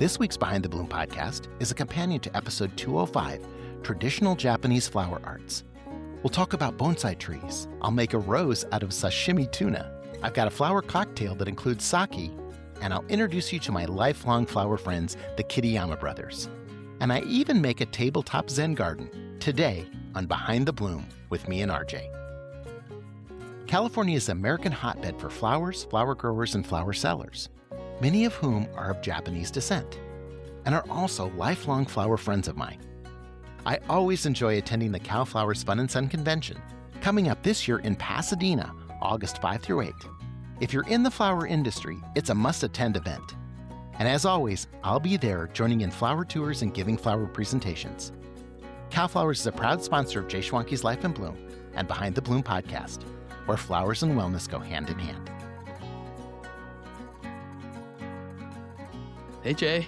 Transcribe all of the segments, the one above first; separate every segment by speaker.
Speaker 1: This week's Behind the Bloom podcast is a companion to episode 205, Traditional Japanese Flower Arts. We'll talk about bonsai trees. I'll make a rose out of sashimi tuna. I've got a flower cocktail that includes sake, and I'll introduce you to my lifelong flower friends, the Kitayama brothers. And I even make a tabletop Zen garden today on Behind the Bloom with me and RJ. California is an American hotbed for flowers, flower growers, and flower sellers, many of whom are of Japanese descent and are also lifelong flower friends of mine. I always enjoy attending the Cal Flowers Fun and Sun Convention, coming up this year in Pasadena, August 5 through 8. If you're in the flower industry, it's a must-attend event. And as always, I'll be there joining in flower tours and giving flower presentations. Cal Flowers is a proud sponsor of Jay Schwanke's Life in Bloom and Behind the Bloom podcast, where flowers and wellness go hand in hand.
Speaker 2: Hey, Jay.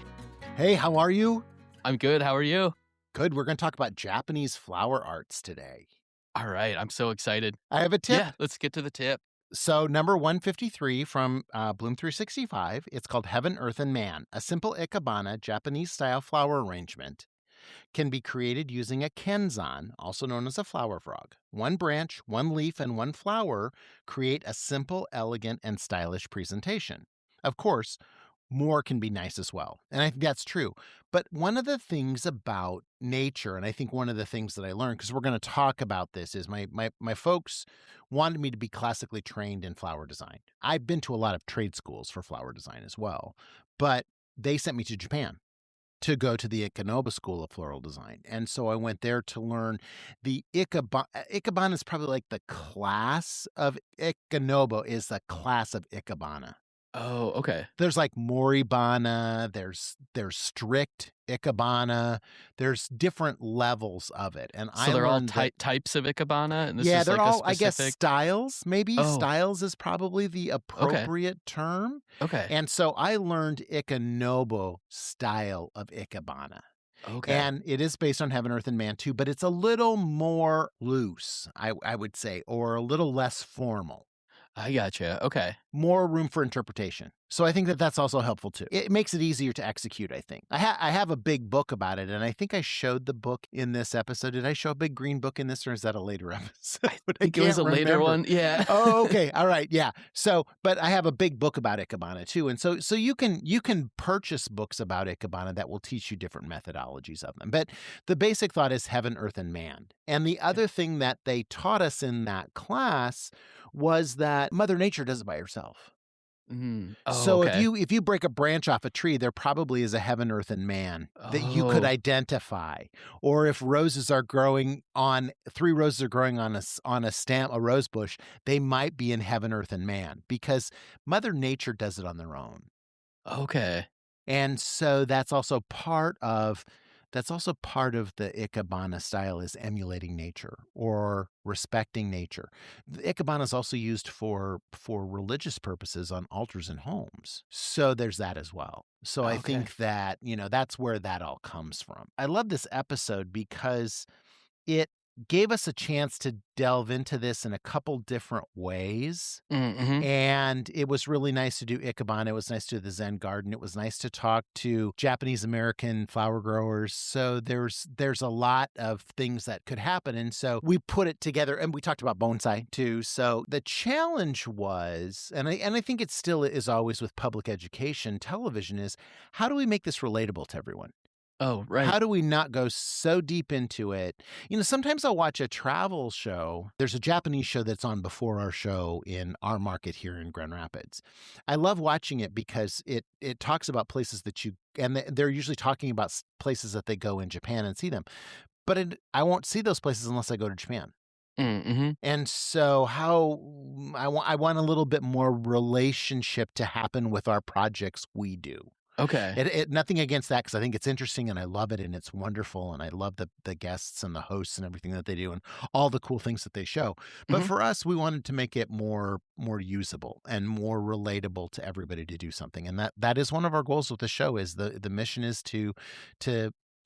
Speaker 1: Hey, how are you?
Speaker 2: I'm good. How are you?
Speaker 1: Good. We're going to talk about Japanese flower arts today.
Speaker 2: All right. I'm so excited.
Speaker 1: I have a tip.
Speaker 2: Yeah, let's get to the tip.
Speaker 1: So number 153 from Bloom 365, it's called Heaven, Earth, and Man. A simple Ikebana Japanese-style flower arrangement can be created using a kenzan, also known as a flower frog. One branch, one leaf, and one flower create a simple, elegant, and stylish presentation. Of course, more can be nice as well. And I think that's true. But one of the things about nature, and I think one of the things that I learned, because we're going to talk about this, is my folks wanted me to be classically trained in flower design. I've been to a lot of trade schools for flower design as well, but they sent me to Japan to go to the Ikenoba School of Floral Design. And so I went there to learn the Ikebana. Ikebana is probably like the class of Ikenoba is the class of Ikebana.
Speaker 2: Oh, okay.
Speaker 1: There's like Moribana, there's strict Ikebana, there's different levels of it. And
Speaker 2: So they're all types of Ikebana? And this
Speaker 1: yeah,
Speaker 2: is
Speaker 1: they're
Speaker 2: like
Speaker 1: all,
Speaker 2: a
Speaker 1: I guess,
Speaker 2: specific...
Speaker 1: styles, maybe.
Speaker 2: Oh.
Speaker 1: Styles is probably the appropriate term.
Speaker 2: Okay.
Speaker 1: And so I learned Ikenobo style of Ikebana.
Speaker 2: Okay.
Speaker 1: And it is based on Heaven, Earth, and Man too, but it's a little more loose, I would say, or a little less formal.
Speaker 2: I gotcha. Okay.
Speaker 1: More room for interpretation. So I think that that's also helpful too. It makes it easier to execute, I think. I have a big book about it, and I think I showed the book in this episode. Did I show a big green book in this, or is that a later episode?
Speaker 2: I think it was a later one. Yeah.
Speaker 1: Oh, okay. All right. Yeah. So, but I have a big book about Ikebana too. And so you can purchase books about Ikebana that will teach you different methodologies of them. But the basic thought is Heaven, Earth, and Man. And the other thing that they taught us in that class was that Mother Nature does it by herself.
Speaker 2: Mm-hmm. Oh,
Speaker 1: So
Speaker 2: okay.
Speaker 1: if you break a branch off a tree, there probably is a Heaven, Earth, and Man that you could identify. Or if roses are growing on 3 roses are growing on a stem, a rose bush, they might be in Heaven, Earth, and Man because Mother Nature does it on their own.
Speaker 2: Okay.
Speaker 1: And so that's also part of the Ikebana style is emulating nature or respecting nature. The Ikebana is also used for religious purposes on altars and homes. So there's that as well. So I think that, that's where that all comes from. I love this episode because it gave us a chance to delve into this in a couple different ways.
Speaker 2: Mm-hmm.
Speaker 1: And it was really nice to do Ikebana. It was nice to do the Zen garden. It was nice to talk to Japanese American flower growers. So there's a lot of things that could happen. And so we put it together, and we talked about bonsai too. So the challenge was, and I think it still is always with public education, television, is how do we make this relatable to everyone?
Speaker 2: Oh, right.
Speaker 1: How do we not go so deep into it? Sometimes I'll watch a travel show. There's a Japanese show that's on before our show in our market here in Grand Rapids. I love watching it because it talks about places that and they're usually talking about places that they go in Japan and see them. But I won't see those places unless I go to Japan.
Speaker 2: Mm-hmm.
Speaker 1: And so I want a little bit more relationship to happen with our projects we do.
Speaker 2: Okay.
Speaker 1: Nothing against that because I think it's interesting and I love it and it's wonderful and I love the guests and the hosts and everything that they do and all the cool things that they show. But for us, we wanted to make it more usable and more relatable to everybody to do something. And that is one of our goals with the show is the mission is to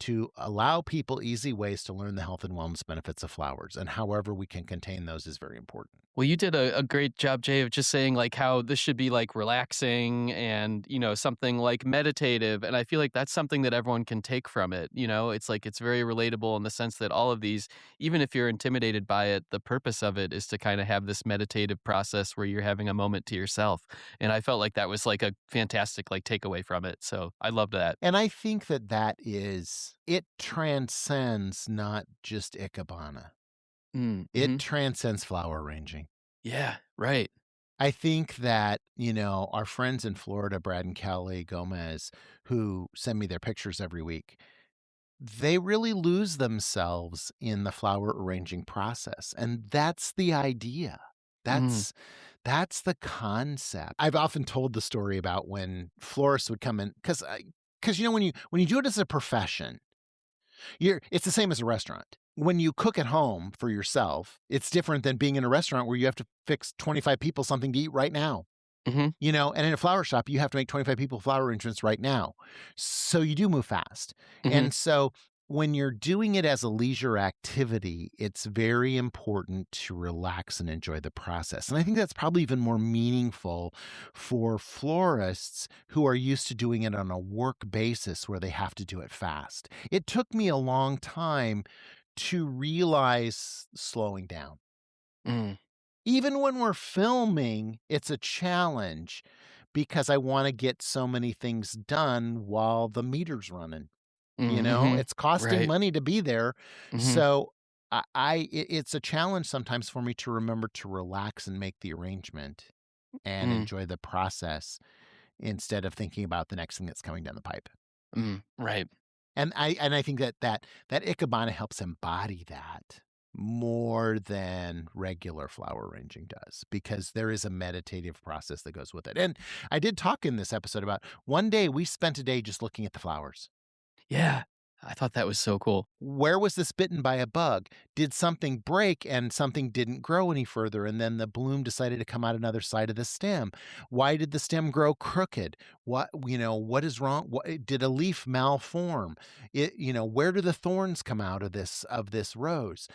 Speaker 1: to allow people easy ways to learn the health and wellness benefits of flowers. And however we can contain those is very important.
Speaker 2: Well, you did a great job, Jay, of just saying like how this should be like relaxing and, something like meditative. And I feel like that's something that everyone can take from it. It's like it's very relatable in the sense that all of these, even if you're intimidated by it, the purpose of it is to kind of have this meditative process where you're having a moment to yourself. And I felt like that was like a fantastic like takeaway from it. So I loved that.
Speaker 1: And I think it transcends not just Ikebana. It transcends flower arranging.
Speaker 2: Yeah, right.
Speaker 1: I think that, our friends in Florida, Brad and Kelly Gomez, who send me their pictures every week, they really lose themselves in the flower arranging process. And that's the idea. That's the concept. I've often told the story about when florists would come in, because when you do it as a profession, it's the same as a restaurant. When you cook at home for yourself, it's different than being in a restaurant where you have to fix 25 people something to eat right now. And in a flower shop, you have to make 25 people flower arrangements right now. So you do move fast. And so when you're doing it as a leisure activity, it's very important to relax and enjoy the process. And I think that's probably even more meaningful for florists who are used to doing it on a work basis where they have to do it fast. It took me a long time to realize slowing down. Even when we're filming, it's a challenge because I want to get so many things done while the meter's running. It's costing money to be there. So it's a challenge sometimes for me to remember to relax and make the arrangement and enjoy the process instead of thinking about the next thing that's coming down the pipe.
Speaker 2: Right.
Speaker 1: And I think that Ikebana helps embody that more than regular flower arranging does, because there is a meditative process that goes with it. And I did talk in this episode about one day we spent a day just looking at the flowers.
Speaker 2: Yeah. I thought that was so cool.
Speaker 1: Where was this bitten by a bug? Did something break and something didn't grow any further, and then the bloom decided to come out another side of the stem? Why did the stem grow crooked? What is wrong? Did a leaf malform? Where do the thorns come out of this rose?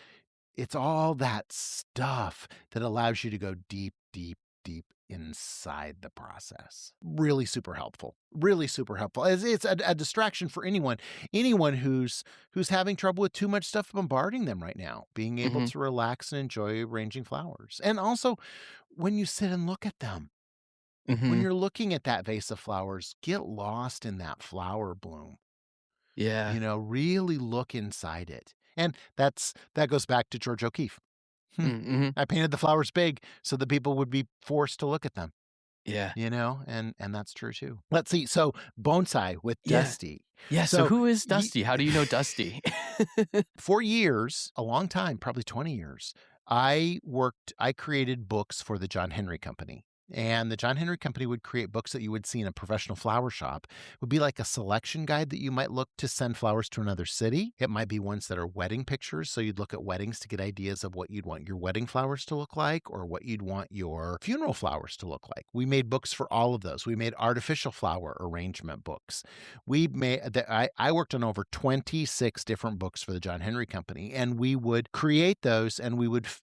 Speaker 1: It's all that stuff that allows you to go deep, deep, deep inside the process. Really super helpful. Really super helpful. It's a distraction for anyone who's having trouble with too much stuff bombarding them right now, being able to relax and enjoy arranging flowers. And also, when you sit and look at them, when you're looking at that vase of flowers, get lost in that flower bloom.
Speaker 2: Yeah.
Speaker 1: Really look inside it. And that goes back to George O'Keeffe. I painted the flowers big so that people would be forced to look at them.
Speaker 2: Yeah.
Speaker 1: And that's true too. Let's see. So Bonsai with Dusty.
Speaker 2: Yeah. So who is Dusty? How do you know Dusty?
Speaker 1: For years, a long time, probably 20 years, I created books for the John Henry Company. And the John Henry Company would create books that you would see in a professional flower shop. It would be like a selection guide that you might look to send flowers to another city. It might be ones that are wedding pictures. So you'd look at weddings to get ideas of what you'd want your wedding flowers to look like, or what you'd want your funeral flowers to look like. We made books for all of those. We made artificial flower arrangement books. I worked on over 26 different books for the John Henry Company, and we would create those, and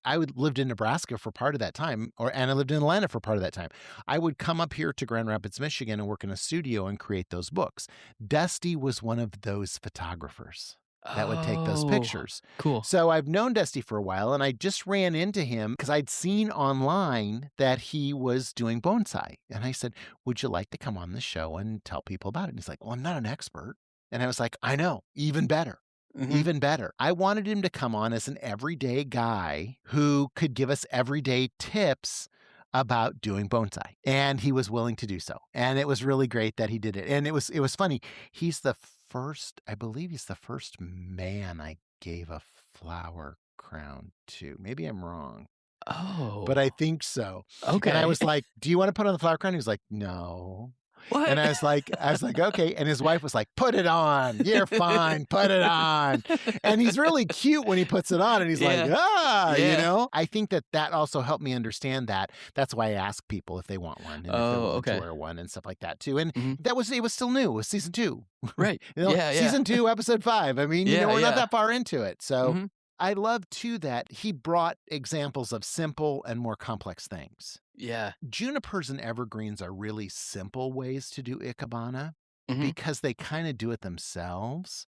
Speaker 1: I lived in Nebraska for part of that time, and I lived in Atlanta for part of that time. I would come up here to Grand Rapids, Michigan, and work in a studio and create those books. Dusty was one of those photographers that would take those pictures.
Speaker 2: Cool.
Speaker 1: So I've known Dusty for a while, and I just ran into him because I'd seen online that he was doing bonsai. And I said, would you like to come on the show and tell people about it? And he's like, well, I'm not an expert. And I was like, I know, even better. Even better. I wanted him to come on as an everyday guy who could give us everyday tips about doing bonsai, and he was willing to do so. And it was really great that he did it. And it was funny. I believe he's the first man I gave a flower crown to. Maybe I'm wrong.
Speaker 2: Oh.
Speaker 1: But I think so.
Speaker 2: Okay.
Speaker 1: And I was like, do you want to put on the flower crown? He was like, no.
Speaker 2: What?
Speaker 1: And I was like, okay. And his wife was like, put it on. You're fine. Put it on. And he's really cute when he puts it on. And he's like, I think that also helped me understand that. That's why I ask people if they want one and if they're willing to wear one and stuff like that too. And it was still new. It was season 2.
Speaker 2: Right.
Speaker 1: Season 2, episode 5. I mean, we're not that far into it. So I love too that he brought examples of simple and more complex things.
Speaker 2: Yeah.
Speaker 1: Junipers and evergreens are really simple ways to do Ikebana because they kind of do it themselves,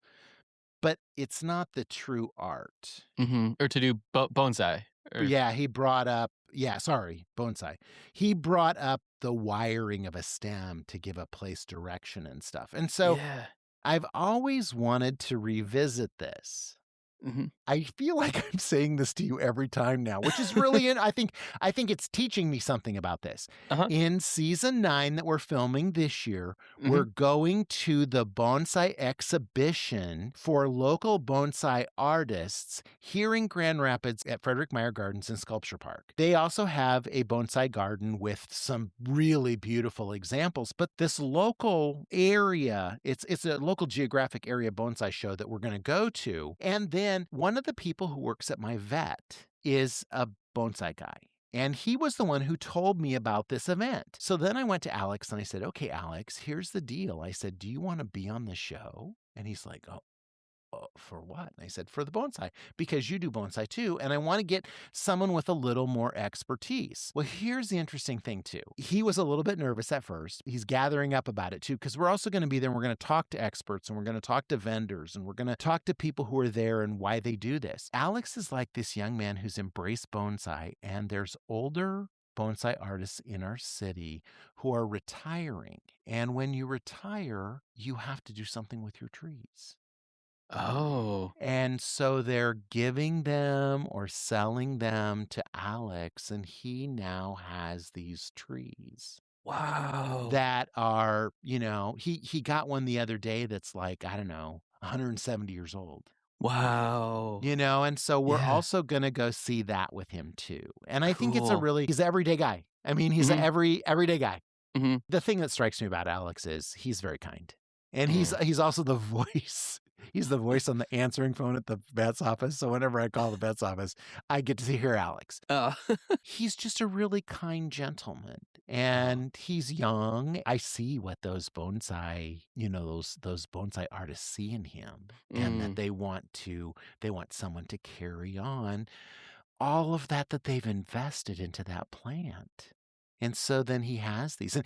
Speaker 1: but it's not the true art.
Speaker 2: Or to do bonsai.
Speaker 1: Yeah, he brought up, bonsai. He brought up the wiring of a stem to give a place direction and stuff. And so I've always wanted to revisit this. I feel like I'm saying this to you every time now, which is really, I think it's teaching me something about this. In season 9 that we're filming this year, we're going to the bonsai exhibition for local bonsai artists here in Grand Rapids at Frederik Meijer Gardens and Sculpture Park. They also have a bonsai garden with some really beautiful examples, but this local area, it's a local geographic area bonsai show that we're going to go to. And then one of the people who works at my vet is a bonsai guy. And he was the one who told me about this event. So then I went to Alex and I said, okay, Alex, here's the deal. I said, do you want to be on the show? And he's like, oh, for what? And I said, for the bonsai, because you do bonsai too. And I want to get someone with a little more expertise. Well, here's the interesting thing too. He was a little bit nervous at first. He's gathering up about it too, because we're also going to be there and we're going to talk to experts and we're going to talk to vendors and we're going to talk to people who are there and why they do this. Alex is like this young man who's embraced bonsai, and there's older bonsai artists in our city who are retiring. And when you retire, you have to do something with your trees.
Speaker 2: Oh.
Speaker 1: And so they're giving them or selling them to Alex, and he now has these trees.
Speaker 2: Wow.
Speaker 1: That are, he got one the other day that's like, I don't know, 170 years old.
Speaker 2: Wow.
Speaker 1: And so we're also going to go see that with him too. And I think he's an everyday guy. I mean, he's an everyday guy. The thing that strikes me about Alex is he's very kind. And he's also the voice. He's the voice on the answering phone at the vet's office. So whenever I call the vet's office, I get to hear Alex. He's just a really kind gentleman. And he's young. I see what those bonsai, those bonsai artists see in him. And that they want someone to carry on all of that they've invested into that plant. And so then he has these. And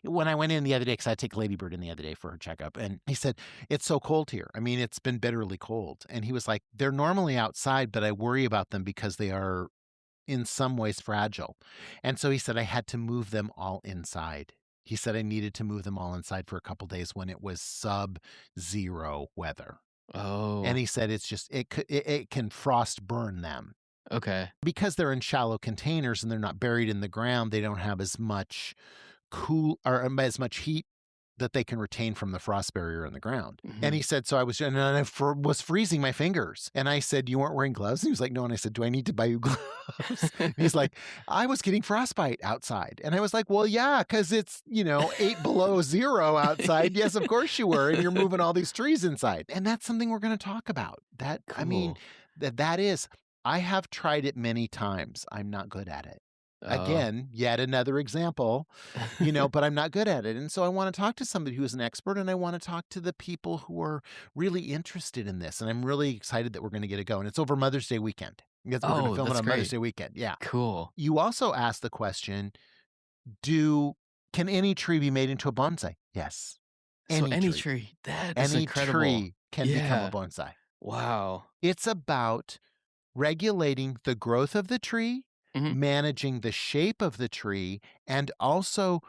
Speaker 1: when I went in the other day, because I take Ladybird in the other day for her checkup, and he said, it's so cold here. I mean, it's been bitterly cold. And he was like, they're normally outside, but I worry about them because they are in some ways fragile. And so he said, I had to move them all inside. He said, I needed to move them all inside for a couple days when it was sub-zero weather.
Speaker 2: Oh.
Speaker 1: And he said, it's just, it can frost burn them.
Speaker 2: Okay.
Speaker 1: Because they're in shallow containers and they're not buried in the ground, they don't have as much as much heat that they can retain from the frost barrier in the ground. And he said, so I was freezing my fingers. And I said, you weren't wearing gloves? And he was like, no. And I said, do I need to buy you gloves? He's like, I was getting frostbite outside. And I was like, well, yeah, because it's, 8 below zero outside. Yes, of course you were. And you're moving all these trees inside. And that's something we're going to talk about.
Speaker 2: Cool.
Speaker 1: I mean, that is... I have tried it many times. I'm not good at it. Again, yet another example, but I'm not good at it. And so I want to talk to somebody who is an expert, and I want to talk to the people who are really interested in this. And I'm really excited that we're going to get it going. It's over Mother's Day weekend. Because we're going to film it on Mother's Day weekend. Yeah.
Speaker 2: Cool.
Speaker 1: You also asked the question, can any tree be made into a bonsai? Yes.
Speaker 2: Any tree. That is incredible.
Speaker 1: Any tree can become a bonsai.
Speaker 2: Wow.
Speaker 1: It's about regulating the growth of the tree, managing the shape of the tree, and also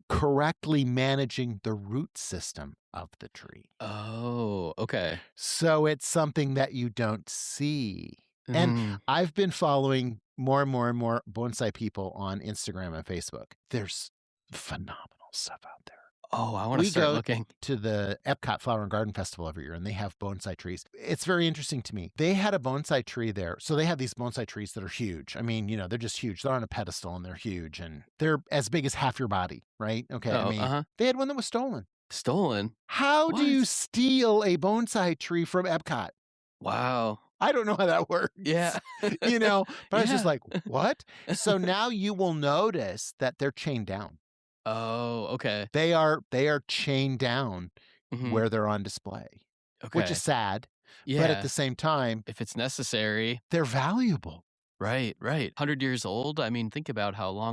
Speaker 1: correctly managing the root system of the tree.
Speaker 2: Oh, okay.
Speaker 1: So it's something that you don't see. And I've been following more and more and more bonsai people on Instagram and Facebook. There's phenomenal stuff out there.
Speaker 2: Oh, I want to
Speaker 1: We
Speaker 2: start
Speaker 1: go
Speaker 2: looking.
Speaker 1: to the Epcot Flower and Garden Festival every year, and they have bonsai trees. It's very interesting to me. They had a bonsai tree there. So they have these bonsai trees that are huge. I mean, they're just huge. They're on a pedestal and they're huge and they're as big as half your body, right? Okay. I
Speaker 2: Oh,
Speaker 1: mean, they had one that was stolen.
Speaker 2: stolen.
Speaker 1: How do you
Speaker 2: What?
Speaker 1: steal a bonsai tree from Epcot?
Speaker 2: Wow.
Speaker 1: I don't know how that works.
Speaker 2: Yeah.
Speaker 1: But I was just
Speaker 2: Yeah.
Speaker 1: like, what? So now you will notice that they're chained down.
Speaker 2: Oh, okay.
Speaker 1: They are chained down
Speaker 2: Mhm.
Speaker 1: where they're on display, which
Speaker 2: Okay.
Speaker 1: is sad.
Speaker 2: Yeah.
Speaker 1: But at the same time,
Speaker 2: if it's necessary.
Speaker 1: they're valuable.
Speaker 2: Right. 100 years old. I mean, think about how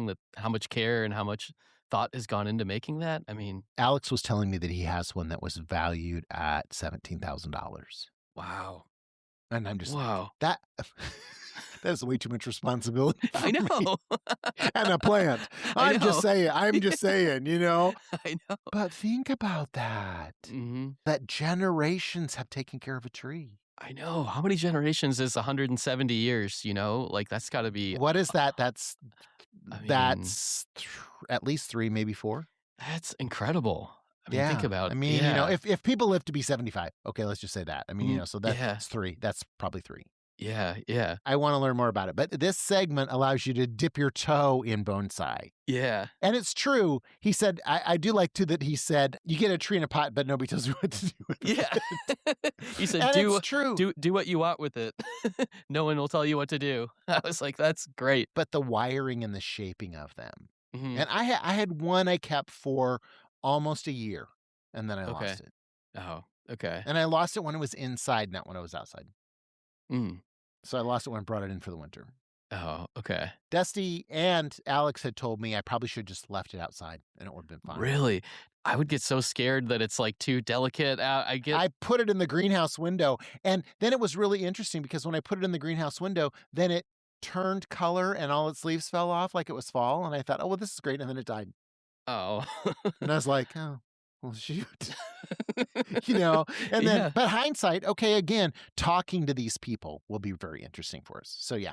Speaker 2: much care and how much thought has gone into making that. I mean,
Speaker 1: Alex was telling me that he has one that was valued at $17,000.
Speaker 2: wow.
Speaker 1: And I'm just
Speaker 2: Wow.
Speaker 1: like, that's way too much responsibility for
Speaker 2: I
Speaker 1: me
Speaker 2: know.
Speaker 1: and a plant.
Speaker 2: I
Speaker 1: I'm just
Speaker 2: know.
Speaker 1: saying,
Speaker 2: I know.
Speaker 1: But think about that. That generations have taken care of a tree.
Speaker 2: I know. How many generations is 170 years, Like, that's got to be,
Speaker 1: What is that? That's
Speaker 2: I mean,
Speaker 1: at least 3, maybe 4.
Speaker 2: that's incredible. I mean, think about,
Speaker 1: I mean,
Speaker 2: yeah.
Speaker 1: if people live to be 75, okay, let's just say that. I mean, so that's
Speaker 2: yeah.
Speaker 1: 3. That's probably 3.
Speaker 2: Yeah.
Speaker 1: I want to learn more about it. But this segment allows you to dip your toe in bonsai.
Speaker 2: Yeah.
Speaker 1: And it's true. He said, I do like, too, that he said, you get a tree in a pot, but nobody tells you what to do with it.
Speaker 2: Yeah. He said,
Speaker 1: And it's true.
Speaker 2: Do what you want with it. No one will tell you what to do. I was like, that's great.
Speaker 1: But the wiring and the shaping of them.
Speaker 2: Mhm.
Speaker 1: And I had one I kept for almost a year, and then I
Speaker 2: Okay.
Speaker 1: lost it.
Speaker 2: Oh, okay.
Speaker 1: And I lost it when it was inside, not when it was outside.
Speaker 2: Mm.
Speaker 1: So I lost it when I brought it in for the winter.
Speaker 2: Oh, okay.
Speaker 1: Dusty and Alex had told me I probably should have just left it outside and it would have been fine.
Speaker 2: Really? I would get so scared that it's like too delicate.
Speaker 1: I put it in the greenhouse window, and then it was really interesting because when I put it in the greenhouse window, then it turned color and all its leaves fell off like it was fall. And I thought, oh, well, this is great. And then it died.
Speaker 2: Oh.
Speaker 1: And I was like, oh, well, shoot. And then, but hindsight, okay, again, talking to these people will be very interesting for us. So yeah.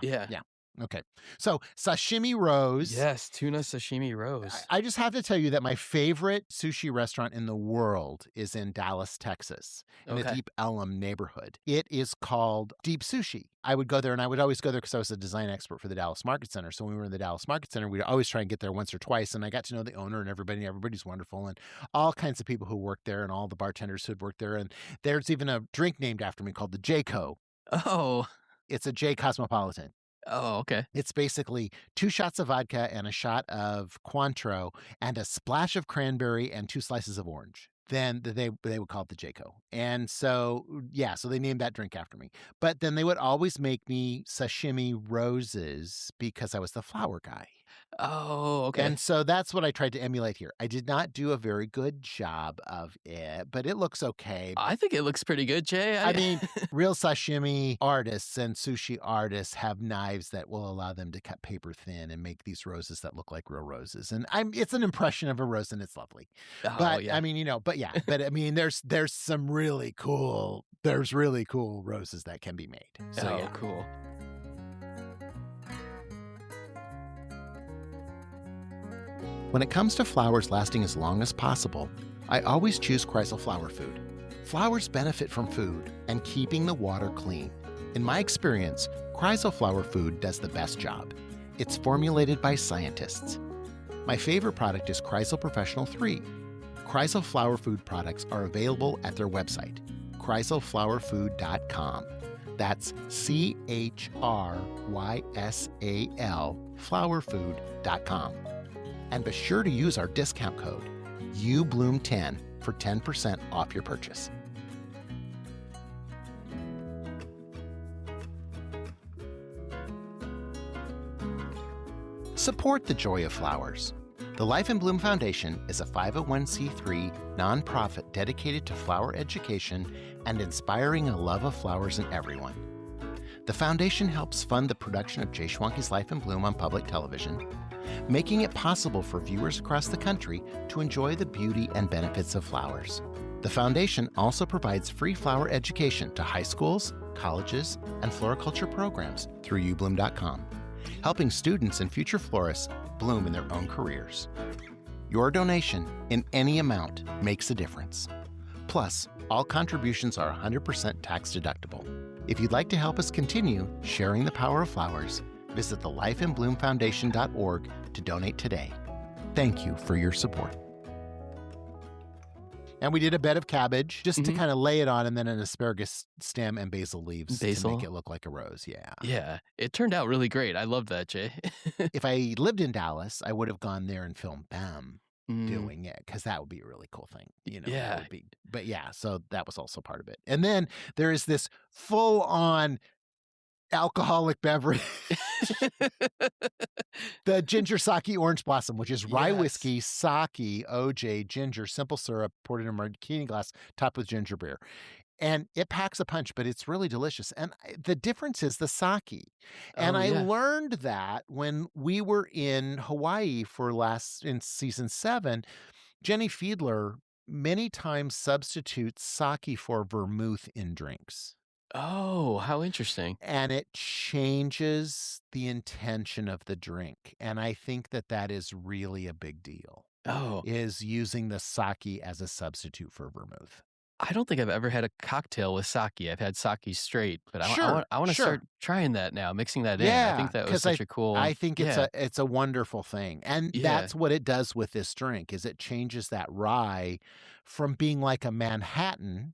Speaker 1: Okay. So sashimi rose.
Speaker 2: Yes, tuna sashimi rose.
Speaker 1: I just have to tell you that my favorite sushi restaurant in the world is in Dallas, Texas, in the Deep Ellum neighborhood. It is called Deep Sushi. I would go there, and I would always go there because I was a design expert for the Dallas Market Center. So when we were in the Dallas Market Center, we'd always try and get there once or twice. And I got to know the owner and everybody. Everybody's wonderful, and all kinds of people who worked there, and all the bartenders who had worked there. And there's even a drink named after me called the J-Co.
Speaker 2: Oh.
Speaker 1: It's a J Cosmopolitan.
Speaker 2: Oh, okay.
Speaker 1: It's basically 2 shots of vodka and a shot of Cointreau and a splash of cranberry and 2 slices of orange. Then they would call it the J-Co. And so, so they named that drink after me. But then they would always make me sashimi roses because I was the flower guy.
Speaker 2: Oh, okay.
Speaker 1: And so that's what I tried to emulate here. I did not do a very good job of it, but it looks okay.
Speaker 2: I think it looks pretty good, Jay.
Speaker 1: I mean, real sashimi artists and sushi artists have knives that will allow them to cut paper thin and make these roses that look like real roses. And it's an impression of a rose and it's lovely.
Speaker 2: Oh,
Speaker 1: but
Speaker 2: yeah.
Speaker 1: I mean, but I mean, there's some really cool roses that can be made. So
Speaker 2: cool.
Speaker 1: When it comes to flowers lasting as long as possible, I always choose Kreisel Flower Food. Flowers benefit from food and keeping the water clean. In my experience, Kreisel Flower Food does the best job. It's formulated by scientists. My favorite product is Kreisel Professional 3. Kreisel Flower Food products are available at their website, kreiselflowerfood.com. That's CHRYSAL flowerfood.com. And be sure to use our discount code, UBloom10, for 10% off your purchase. Support the joy of flowers. The Life in Bloom Foundation is a 501c3 nonprofit dedicated to flower education and inspiring a love of flowers in everyone. The foundation helps fund the production of Jay Schwanke's Life in Bloom on public television, making it possible for viewers across the country to enjoy the beauty and benefits of flowers. The foundation also provides free flower education to high schools, colleges, and floriculture programs through ubloom.com, helping students and future florists bloom in their own careers. Your donation in any amount makes a difference. Plus, all contributions are 100% tax deductible. If you'd like to help us continue sharing the power of flowers, visit thelifeandbloomfoundation.org to donate today. Thank you for your support. And we did a bed of cabbage just to kind of lay it on, and then an asparagus stem and basil leaves to make it look like a rose. Yeah.
Speaker 2: Yeah. It turned out really great. I love that, Jay.
Speaker 1: If I lived in Dallas, I would have gone there and filmed them doing it, because that would be a really cool thing. You know,
Speaker 2: Yeah.
Speaker 1: that would be, but yeah, so that was also part of it. And then there is this full-on alcoholic beverage. The ginger sake orange blossom, which is rye whiskey, sake, OJ, ginger, simple syrup poured in a martini glass, topped with ginger beer. And it packs a punch, but it's really delicious. And the difference is the sake. And I learned that when we were in Hawaii in season 7, Jenny Fiedler many times substitutes sake for vermouth in drinks.
Speaker 2: Oh, how interesting.
Speaker 1: And it changes the intention of the drink. And I think that that is really a big deal.
Speaker 2: Oh.
Speaker 1: Is using the sake as a substitute for vermouth.
Speaker 2: I don't think I've ever had a cocktail with sake. I've had sake straight, but
Speaker 1: Sure,
Speaker 2: I want to start trying that now, mixing that in.
Speaker 1: Yeah,
Speaker 2: I think that was such a cool.
Speaker 1: I think it's a wonderful thing. And that's what it does with this drink, is it changes that rye from being like a Manhattan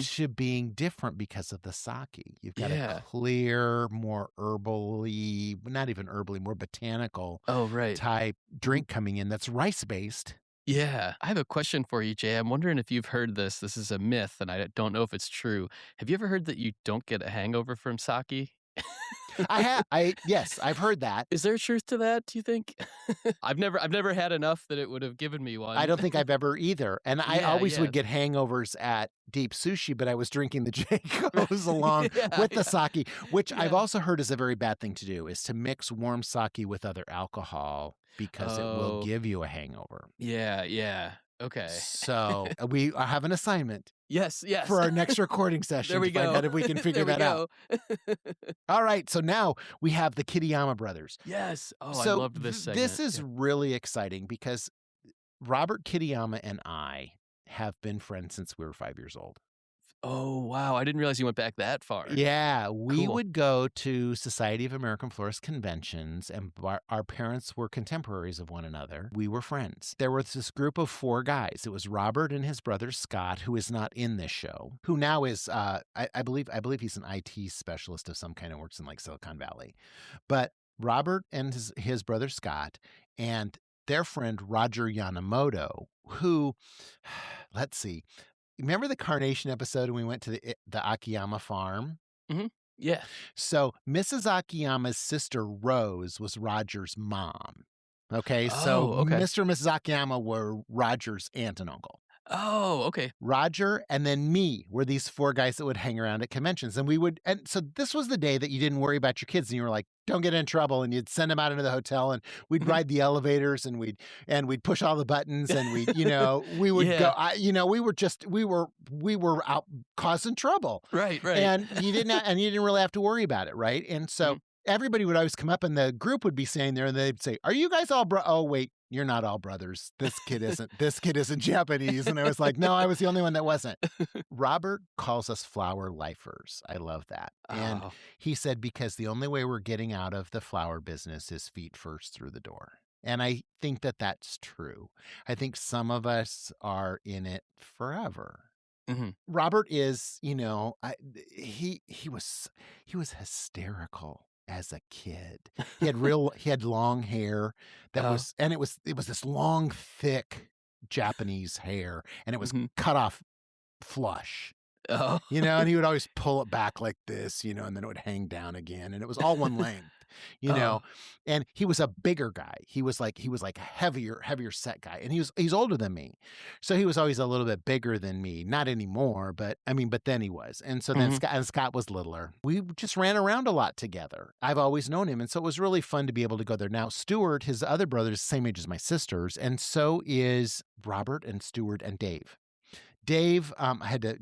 Speaker 1: to being different because of the sake. You've got a clear, more herbally, not even herbally, more botanical type drink coming in that's rice-based.
Speaker 2: Yeah. I have a question for you, Jay. I'm wondering if you've heard this. This is a myth, and I don't know if it's true. Have you ever heard that you don't get a hangover from sake?
Speaker 1: Yes, I've heard that.
Speaker 2: Is there truth to that, do you think? I've never had enough that it would have given me one.
Speaker 1: I don't think I've ever either. And I always would get hangovers at Deep Sushi, but I was drinking the Jayco's along with the sake, which I've also heard is a very bad thing to do, is to mix warm sake with other alcohol, because it will give you a hangover.
Speaker 2: Yeah. Okay.
Speaker 1: So we have an assignment.
Speaker 2: Yes.
Speaker 1: For our next recording session.
Speaker 2: There we
Speaker 1: to find
Speaker 2: go.
Speaker 1: out if we can figure that out. All right. So now we have the Kitayama brothers.
Speaker 2: Yes. Oh,
Speaker 1: So
Speaker 2: I loved this segment.
Speaker 1: this is really exciting, because Robert Kitayama and I have been friends since we were 5 years old.
Speaker 2: Oh, wow. I didn't realize you went back that far.
Speaker 1: Yeah, we would go to Society of American Florists conventions, and our parents were contemporaries of one another. We were friends. There was this group of 4 guys. It was Robert and his brother Scott, who is not in this show, who now is, I believe he's an IT specialist of some kind and works in like Silicon Valley. But Robert and his brother Scott and their friend Roger Yanamoto, who, let's see, remember the carnation episode when we went to the Akiyama farm?
Speaker 2: Yeah.
Speaker 1: So Mrs. Akiyama's sister Rose was Roger's mom. Okay, so Mr. and Mrs. Akiyama were Roger's aunt and uncle.
Speaker 2: Oh, okay.
Speaker 1: Roger and then me were these 4 guys that would hang around at conventions. And so this was the day that you didn't worry about your kids, and you were like, don't get in trouble, and you'd send them out into the hotel, and we'd ride the elevators, and we'd push all the buttons, and we would go, we were out causing trouble.
Speaker 2: Right.
Speaker 1: And you didn't really have to worry about it, right? And so everybody would always come up, and the group would be saying there, and they'd say, "Are you guys all oh, wait, you're not all brothers. This kid isn't Japanese." And I was like, no, I was the only one that wasn't. Robert calls us flower lifers. I love that. And he said, because the only way we're getting out of the flower business is feet first through the door. And I think that that's true. I think some of us are in it forever. Robert is, he was hysterical as a kid. He had long hair and it was this long, thick Japanese hair, and it was cut off flush. And he would always pull it back like this, and then it would hang down again, and it was all one length. And he was a bigger guy. He was like a heavier set guy. And he's older than me. So he was always a little bit bigger than me. Not anymore, but then he was. And so then Scott was littler. We just ran around a lot together. I've always known him. And so it was really fun to be able to go there. Now, Stuart, his other brother, is the same age as my sisters. And so is Robert and Stuart and Dave. Dave, I had to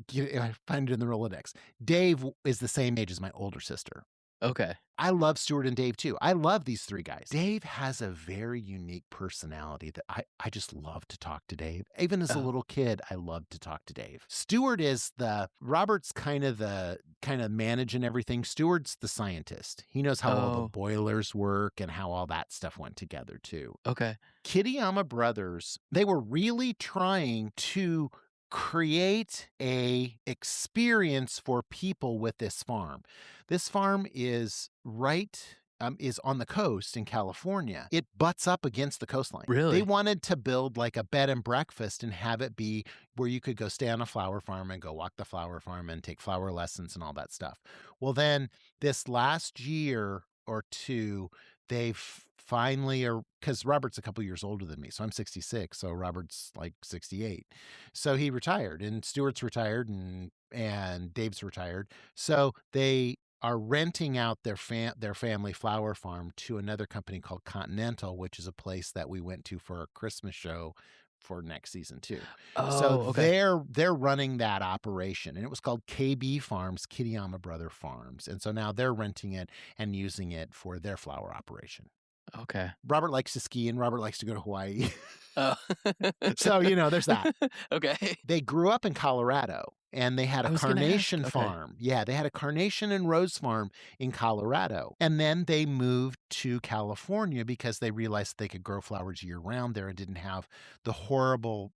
Speaker 1: find it in the Rolodex. Dave is the same age as my older sister.
Speaker 2: Okay.
Speaker 1: I love Stuart and Dave too. I love these three guys. Dave has a very unique personality that I just love to talk to Dave. Even as a
Speaker 2: Oh,
Speaker 1: little kid, I loved to talk to Dave. Stuart is Robert's kind of managing everything. Stuart's the scientist. He knows how all the
Speaker 2: oh,
Speaker 1: boilers work and how all that stuff went together too.
Speaker 2: okay.
Speaker 1: Kitayama Brothers, they were really trying to create a experience for people with this farm. This farm is is on the coast in California. It butts up against the coastline.
Speaker 2: Really?
Speaker 1: They wanted to build like a bed and breakfast and have it be where you could go stay on a flower farm and go walk the flower farm and take flower lessons and all that stuff. Well, then this last year or two, they finally are, because Robert's a couple years older than me. So I'm 66. So Robert's like 68. So he retired, and Stuart's retired, and Dave's retired. So they are renting out their family flower farm to another company called Continental, which is a place that we went to for our Christmas show for next season too. So
Speaker 2: Oh, okay.
Speaker 1: they're running that operation, and it was called KB Farms, Kitayama Brother Farms. And so now they're renting it and using it for their flower operation.
Speaker 2: Okay.
Speaker 1: Robert likes to ski, and Robert likes to go to Hawaii.
Speaker 2: Oh.
Speaker 1: So, there's that.
Speaker 2: Okay.
Speaker 1: They grew up in Colorado, and they had
Speaker 2: I
Speaker 1: a
Speaker 2: was gonna ask.
Speaker 1: carnation
Speaker 2: Okay.
Speaker 1: farm. Yeah, they had a carnation and rose farm in Colorado. And then they moved to California because they realized they could grow flowers year round there and didn't have the horrible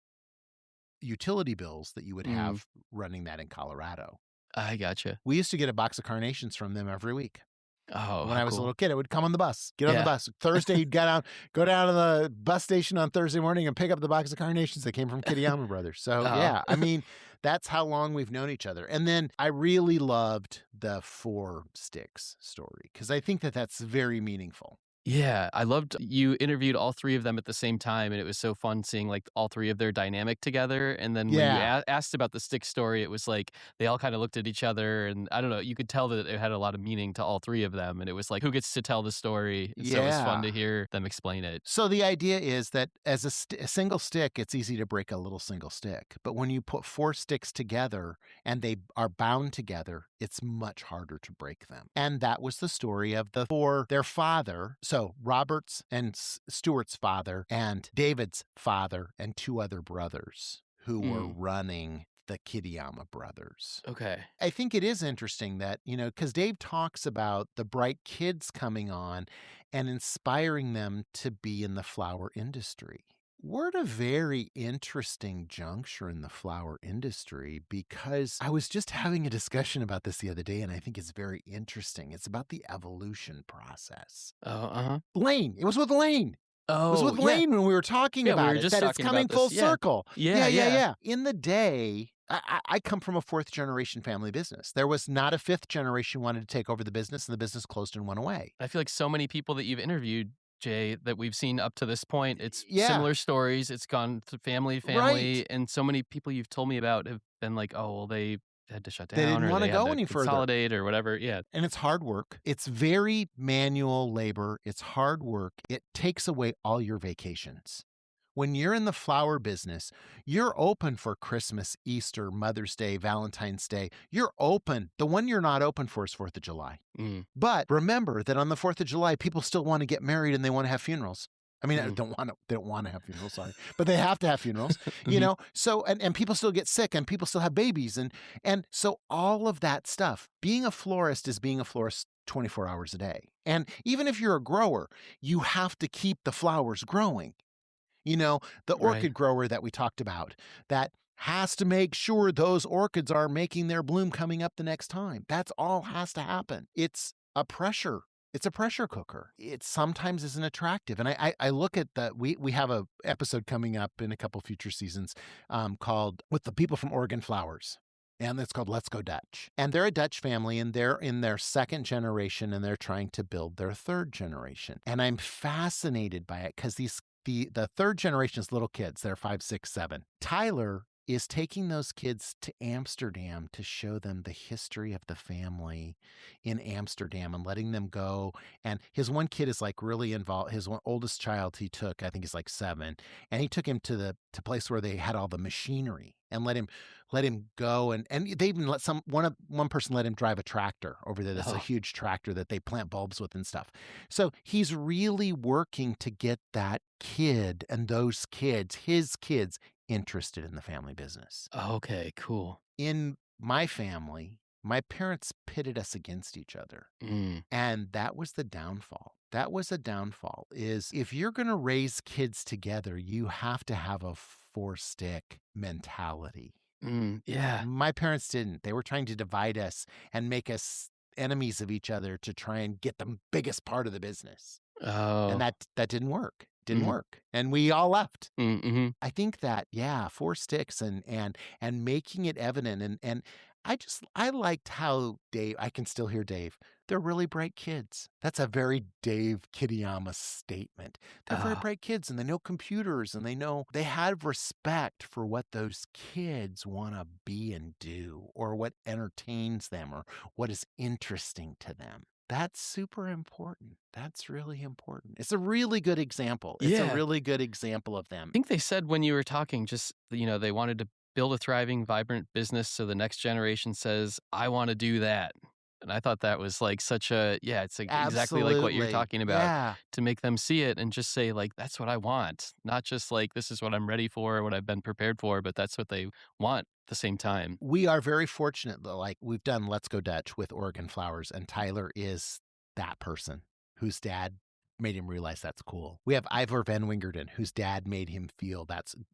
Speaker 1: utility bills that you would have running that in Colorado.
Speaker 2: I gotcha.
Speaker 1: We used to get a box of carnations from them every week.
Speaker 2: Oh,
Speaker 1: When
Speaker 2: how
Speaker 1: I was a
Speaker 2: cool.
Speaker 1: little kid, I would come on the bus, get on the
Speaker 2: Yeah.
Speaker 1: bus. Thursday, you'd go down to the bus station on Thursday morning and pick up the box of carnations that came from Kitayama Brothers. So
Speaker 2: Oh.
Speaker 1: yeah, I mean, that's how long we've known each other. And then I really loved the 4 Sticks story because I think that that's very meaningful.
Speaker 2: Yeah, I loved you interviewed all 3 of them at the same time, and it was so fun seeing, like, all 3 of their dynamic together, and then when you
Speaker 1: Yeah.
Speaker 2: asked about the stick story, it was like they all kinda looked at each other, and I don't know, you could tell that it had a lot of meaning to all 3 of them, and it was like, who gets to tell the story? And so it was fun to
Speaker 1: Yeah.
Speaker 2: hear them explain it.
Speaker 1: So the idea is that as a single stick, it's easy to break a little single stick. But when you put 4 sticks together and they are bound together, it's much harder to break them. And that was the story of their father. So Robert's and Stuart's father and David's father and 2 other brothers who were running the Kitayama Brothers.
Speaker 2: Okay.
Speaker 1: I think it is interesting that, because Dave talks about the bright kids coming on and inspiring them to be in the flower industry. We're at a very interesting juncture in the flower industry because I was just having a discussion about this the other day, and I think it's very interesting. It's about the evolution process.
Speaker 2: Oh, uh-huh.
Speaker 1: Lane, it was with Lane. It was
Speaker 2: Oh,
Speaker 1: with
Speaker 2: yeah.
Speaker 1: Lane when we were talking
Speaker 2: Yeah, we
Speaker 1: about
Speaker 2: were
Speaker 1: it,
Speaker 2: just
Speaker 1: that it's
Speaker 2: talking
Speaker 1: coming
Speaker 2: about
Speaker 1: full
Speaker 2: this. Yeah.
Speaker 1: circle.
Speaker 2: Yeah.
Speaker 1: In the day, I come from a 4th generation family business. There was not a 5th generation who wanted to take over the business, and the business closed and went away.
Speaker 2: I feel like so many people that you've interviewed, Jay, that we've seen up to this point, it's
Speaker 1: Yeah.
Speaker 2: similar stories. It's gone to family to family,
Speaker 1: Right.
Speaker 2: and so many people you've told me about have been like, "Oh, well, they had to shut down,
Speaker 1: They didn't
Speaker 2: or
Speaker 1: wanna
Speaker 2: they had
Speaker 1: go
Speaker 2: to
Speaker 1: any further.
Speaker 2: consolidate, or whatever." Yeah.
Speaker 1: And it's hard work. It's very manual labor. It's hard work. It takes away all your vacations. When you're in the flower business, you're open for Christmas, Easter, Mother's Day, Valentine's Day. You're open. The one you're not open for is 4th of July. But remember that on the 4th of July, people still want to get married and they want to have funerals. I mean, they don't want to have funerals, sorry, but they have to have funerals, So, and people still get sick and people still have babies. And so all of that stuff, being a florist is being a florist 24 hours a day. And even if you're a grower, you have to keep the flowers growing. The orchid
Speaker 2: Right.
Speaker 1: grower that we talked about that has to make sure those orchids are making their bloom coming up the next time. That's all has to happen. It's a pressure cooker. It sometimes isn't attractive. And I look at we have a episode coming up in a couple future seasons called With the People from Oregon Flowers. And it's called Let's Go Dutch. And they're a Dutch family, and they're in their 2nd generation, and they're trying to build their 3rd generation. And I'm fascinated by it because the 3rd generation is little kids. They're 5, 6, 7. Tyler is taking those kids to Amsterdam to show them the history of the family in Amsterdam and letting them go. And his one kid is like really involved. His oldest child he took, I think he's like 7, and he took him to the place where they had all the machinery and let him go. And they even let one person let him drive a tractor over there. That's a huge tractor that they plant bulbs with and stuff. So he's really working to get that kid and those kids, his kids, interested in the family business.
Speaker 2: Okay, cool.
Speaker 1: In my family, my parents pitted us against each other. And that was the downfall. That was a downfall, is if you're going to raise kids together, you have to have a 4-stick mentality.
Speaker 2: Yeah.
Speaker 1: My parents didn't. They were trying to divide us and make us enemies of each other to try and get the biggest part of the business. And that didn't work. Didn't work. And we all left. I think that, 4 sticks and making it evident. And I liked how Dave, I can still hear Dave. They're really bright kids. That's a very Dave Kitayama statement. They're very bright kids, and they know computers, and they have respect for what those kids want to be and do, or what entertains them, or what is interesting to them. That's super important. That's really important. It's a really good example. It's a really good example of them.
Speaker 2: I think they said when you were talking, just, they wanted to build a thriving, vibrant business so the next generation says, I want to do that. And I thought that was like such a, it's like exactly like what you're talking about, to make them see it and just say like, that's what I want. Not just like, this is what I'm ready for, or what I've been prepared for, but that's what they want at the same time.
Speaker 1: We are very fortunate, though. Like, we've done Let's Go Dutch with Oregon Flowers, and Tyler is that person whose dad made him realize that's cool. We have Ivor Van Wingerden, whose dad made him feel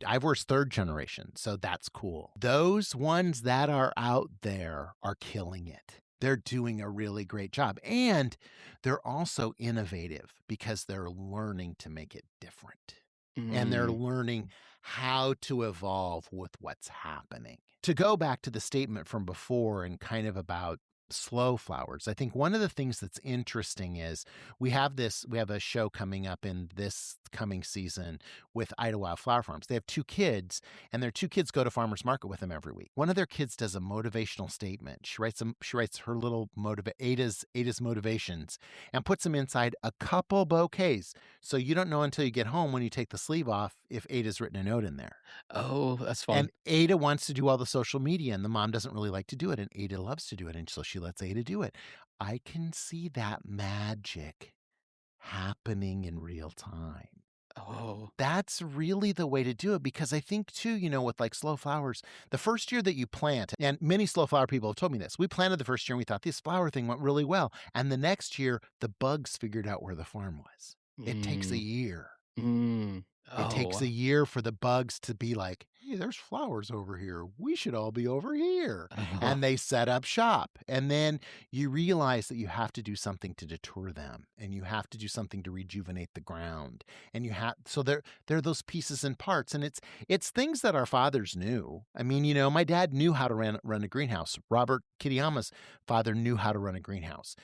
Speaker 1: Ivor's 3rd generation, so that's cool. Those ones that are out there are killing it. They're doing a really great job. And they're also innovative because they're learning to make it different. And they're learning how to evolve with what's happening. To go back to the statement from before and kind of about slow flowers, I think one of the things that's interesting is we have a show coming up in this coming season with Idlewild Flower Farms. They have 2 kids, and their 2 kids go to farmers market with them every week. One of their kids does a motivational statement. She writes her little Ada's motivations, and puts them inside a couple bouquets. So you don't know until you get home, when you take the sleeve off, if Ada's written a note in there.
Speaker 2: Oh, that's fun.
Speaker 1: And Ada wants to do all the social media, and the mom doesn't really like to do it, and Ada loves to do it, and so she lets Ada do it. I can see that magic happening in real time.
Speaker 2: Oh,
Speaker 1: That's really the way to do it, because I think too, with like slow flowers, the first year that you plant, and many slow flower people have told me this, we planted the first year and we thought this flower thing went really well. And the next year, the bugs figured out where the farm was. It takes a year. It takes a year for the bugs to be like, hey, there's flowers over here. We should all be over here. And they set up shop. And then you realize that you have to do something to deter them, and you have to do something to rejuvenate the ground. And so there are those pieces and parts. And it's things that our fathers knew. I mean, my dad knew how to run a greenhouse. Robert Kitayama's father knew how to run a greenhouse.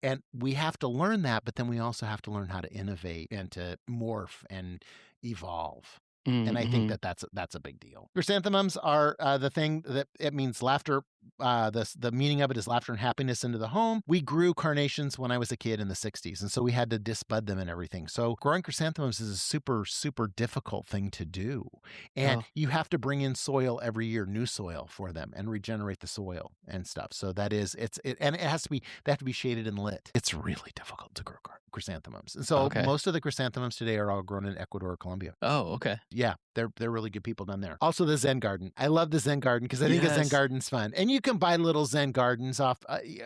Speaker 1: And we have to learn that, but then we also have to learn how to innovate and to morph and evolve. And I think that's a big deal. Chrysanthemums are the thing that it means laughter. The meaning of it is laughter and happiness into the home. We grew carnations when I was a kid in the 60s, and so we had to disbud them and everything. So growing chrysanthemums is a super, super difficult thing to do. And you have to bring in soil every year, new soil for them, and regenerate the soil and stuff. So that is, and they have to be shaded and lit. It's really difficult to grow chrysanthemums. And so most of the chrysanthemums today are all grown in Ecuador or Colombia.
Speaker 2: Oh, okay.
Speaker 1: Yeah, they're really good people down there. Also, the Zen garden. I love the Zen garden because I think a Zen garden's fun. And you can buy little Zen gardens off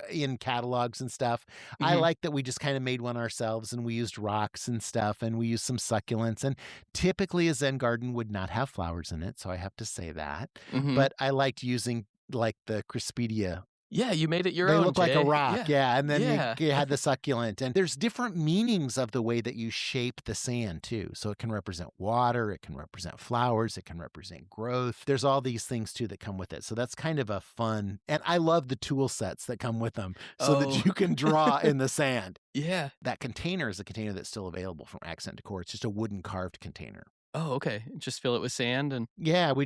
Speaker 1: in catalogs and stuff. I like that we just kind of made one ourselves, and we used rocks and stuff, and we used some succulents. And typically a Zen garden would not have flowers in it, so I have to say that. But I liked using like the Crispedia.
Speaker 2: Yeah, you made it your own.
Speaker 1: They look like a rock,
Speaker 2: yeah.
Speaker 1: And then you had the succulent. And there's different meanings of the way that you shape the sand, too. So it can represent water, it can represent flowers, it can represent growth. There's all these things, too, that come with it. So that's kind of a fun, and I love the tool sets that come with them so that you can draw in the sand.
Speaker 2: Yeah.
Speaker 1: That container is a container that's still available from Accent Decor. It's just a wooden carved container.
Speaker 2: Oh, okay. Just fill it with sand and
Speaker 1: Yeah, we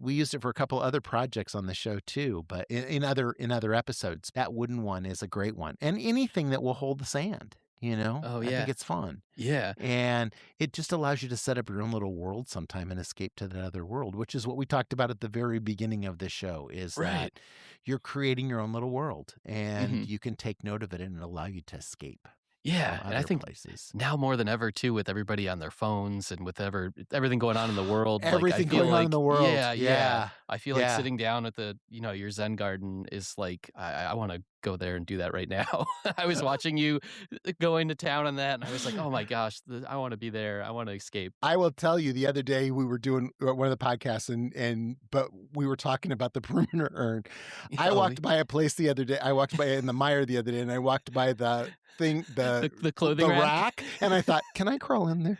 Speaker 1: used it for a couple other projects on the show too, but in other episodes. That wooden one is a great one. And anything that will hold the sand,
Speaker 2: oh,
Speaker 1: I think
Speaker 2: yeah.
Speaker 1: it's fun.
Speaker 2: Yeah.
Speaker 1: And it just allows you to set up your own little world sometime and escape to that other world, which is what we talked about at the very beginning of the show, is
Speaker 2: Right.
Speaker 1: that you're creating your own little world and
Speaker 2: Mhm.
Speaker 1: you can take note of it and allow you to escape from
Speaker 2: Yeah, and I
Speaker 1: other
Speaker 2: think
Speaker 1: places.
Speaker 2: now more than ever too, with everybody on their phones and with everything going on in the world, like, I
Speaker 1: Everything
Speaker 2: feel
Speaker 1: going on in
Speaker 2: like
Speaker 1: the world.
Speaker 2: yeah.
Speaker 1: Yeah.
Speaker 2: I feel like
Speaker 1: Yeah.
Speaker 2: sitting down at your Zen garden is like, I wanna go there and do that right now. I was watching you, going to town on that, and I was like, "Oh my gosh, I wanna be there. I wanna escape."
Speaker 1: I will tell you, the other day we were doing one of the podcasts but we were talking about the perimeter urn. I
Speaker 2: Oh,
Speaker 1: walked by a place the other day. I walked by in the Meijer the other day, and I walked by the thing,
Speaker 2: the clothing
Speaker 1: rack, and I thought, can I crawl in there?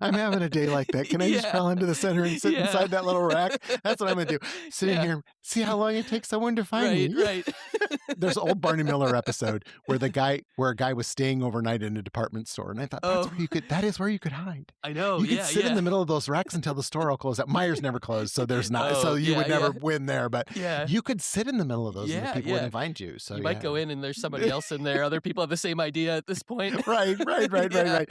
Speaker 1: I'm having a day like that. Can I just
Speaker 2: Yeah.
Speaker 1: crawl into the center and sit
Speaker 2: Yeah.
Speaker 1: inside that little rack? That's what I'm gonna do. Sitting
Speaker 2: Yeah.
Speaker 1: here, see how long it takes someone to find me.
Speaker 2: Right.
Speaker 1: There's an old Barney Miller episode where a guy was staying overnight in a department store, and I thought
Speaker 2: Oh.
Speaker 1: that is where you could hide.
Speaker 2: I know,
Speaker 1: You could
Speaker 2: yeah,
Speaker 1: sit in
Speaker 2: yeah.
Speaker 1: the middle of those racks until the store all closed up. Meijer's never closed, so there's not.
Speaker 2: Oh,
Speaker 1: So you would
Speaker 2: yeah,
Speaker 1: never
Speaker 2: yeah.
Speaker 1: win there, but
Speaker 2: Yeah.
Speaker 1: you could sit in the middle of those, and the
Speaker 2: Yeah,
Speaker 1: people
Speaker 2: yeah.
Speaker 1: wouldn't find you. So
Speaker 2: You might
Speaker 1: yeah.
Speaker 2: go in and there's somebody else in there. Other people have the same idea at this point.
Speaker 1: Right.
Speaker 2: Yeah.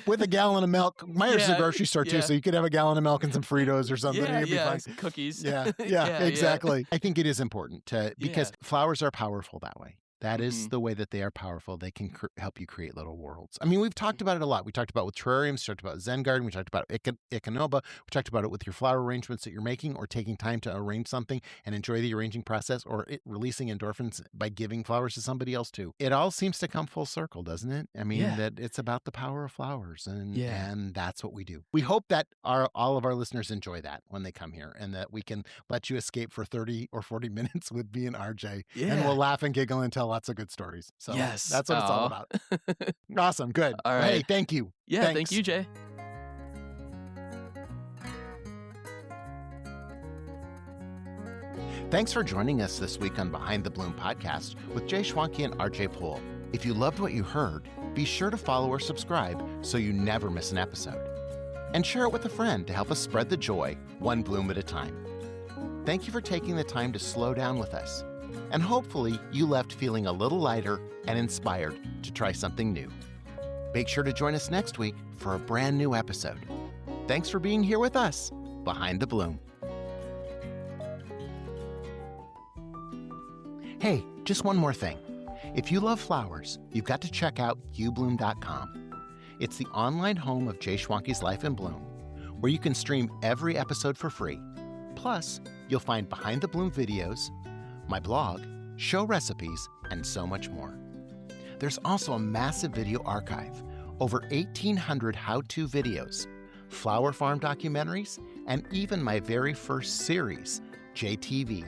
Speaker 1: With a gallon of milk. Meijer's is a
Speaker 2: Yeah,
Speaker 1: grocery store too,
Speaker 2: yeah.
Speaker 1: so you could have a gallon of milk and some Fritos or something, and
Speaker 2: Yeah,
Speaker 1: you'd be
Speaker 2: yeah,
Speaker 1: fine.
Speaker 2: some cookies.
Speaker 1: Yeah,
Speaker 2: Yeah.
Speaker 1: exactly. I think it is important because
Speaker 2: Yeah.
Speaker 1: flowers are powerful that way. That is
Speaker 2: Mhm.
Speaker 1: the way that they are powerful. They can help you create little worlds. I mean, we've talked about it a lot. We talked about it with terrariums, we talked about Zen garden, we talked about Ikenoba, we talked about it with your flower arrangements that you're making or taking time to arrange something and enjoy the arranging process, or releasing endorphins by giving flowers to somebody else too. It all seems to come full circle, doesn't it? I mean,
Speaker 2: Yeah.
Speaker 1: that it's about the power of flowers, and
Speaker 2: Yeah.
Speaker 1: that's what we do. We hope that all of our listeners enjoy that when they come here, and that we can let you escape for 30 or 40 minutes with me and RJ, and
Speaker 2: Yeah.
Speaker 1: we'll laugh and giggle and tell lots of good stories. So
Speaker 2: Yes.
Speaker 1: that's what it's all
Speaker 2: Aw.
Speaker 1: about. Awesome. Good.
Speaker 2: All
Speaker 1: Well, hey,
Speaker 2: right.
Speaker 1: thank you.
Speaker 2: Yeah,
Speaker 1: Thanks.
Speaker 2: thank you, Jay.
Speaker 1: Thanks for joining us this week on Behind the Bloom podcast with Jay Schwanke and RJ Poole. If you loved what you heard, be sure to follow or subscribe so you never miss an episode. And share it with a friend to help us spread the joy, one bloom at a time. Thank you for taking the time to slow down with us. And hopefully you left feeling a little lighter and inspired to try something new. Make sure to join us next week for a brand new episode. Thanks for being here with us, Behind the Bloom. Hey, just one more thing. If you love flowers, you've got to check out ubloom.com. It's the online home of Jay Schwanke's Life in Bloom, where you can stream every episode for free. Plus, you'll find Behind the Bloom videos, my blog, show recipes, and so much more. There's also a massive video archive, over 1,800 how-to videos, flower farm documentaries, and even my very first series, JTV.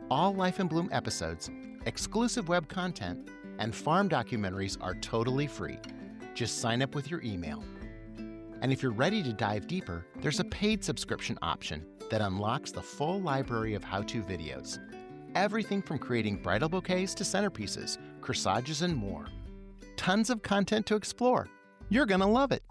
Speaker 1: All Life in Bloom episodes, exclusive web content, and farm documentaries are totally free. Just sign up with your email. And if you're ready to dive deeper, there's a paid subscription option that unlocks the full library of how-to videos. Everything from creating bridal bouquets to centerpieces, corsages, and more. Tons of content to explore. You're gonna love it.